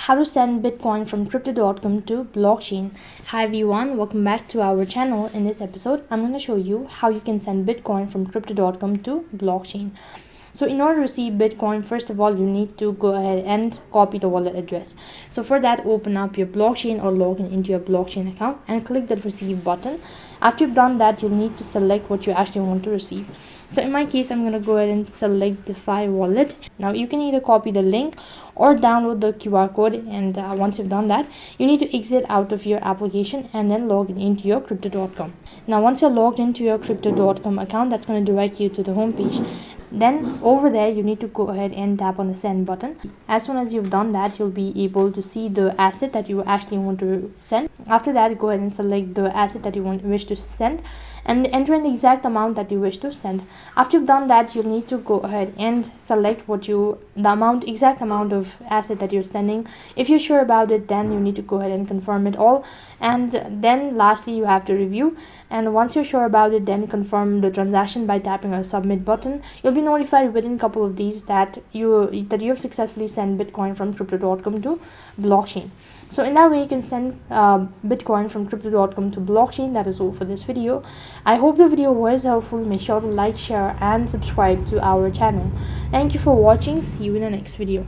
how to send Bitcoin from crypto.com to blockchain. Hi everyone, welcome back to our channel. In this episode, I'm going to show you how you can send Bitcoin from crypto.com to blockchain. So in order to receive Bitcoin, first of all, you need to go ahead and copy the wallet address. So for that, open up your blockchain or log in into your blockchain account and click the receive button. After you've done that, you'll need to select what you actually want to receive. So in my case, I'm going to go ahead and select the Fi wallet. Now you can either copy the link or download the QR code, and once you've done that, you need to exit out of your application and then log in into your crypto.com. Now once you're logged into your crypto.com account, that's going to direct you to the home page. Then over there, you need to go ahead and tap on the send button. As soon as you've done that, you'll be able to see the asset that you actually want to send. After that, go ahead and select the asset that you wish to send and enter in the exact amount that you wish to send. After you've done that, you'll need to go ahead and select the exact amount of asset that you're sending. If you're sure about it, then you need to go ahead and confirm it all, and then lastly you have to review. And once you're sure about it, then confirm the transaction by tapping on the submit button. You'll be notified within a couple of days that you have successfully sent Bitcoin from crypto.com to blockchain. So in that way, you can send Bitcoin from crypto.com to blockchain. That is all for this video. I hope the video was helpful. Make sure to like, share and subscribe to our channel. Thank you for watching. See you in the next video.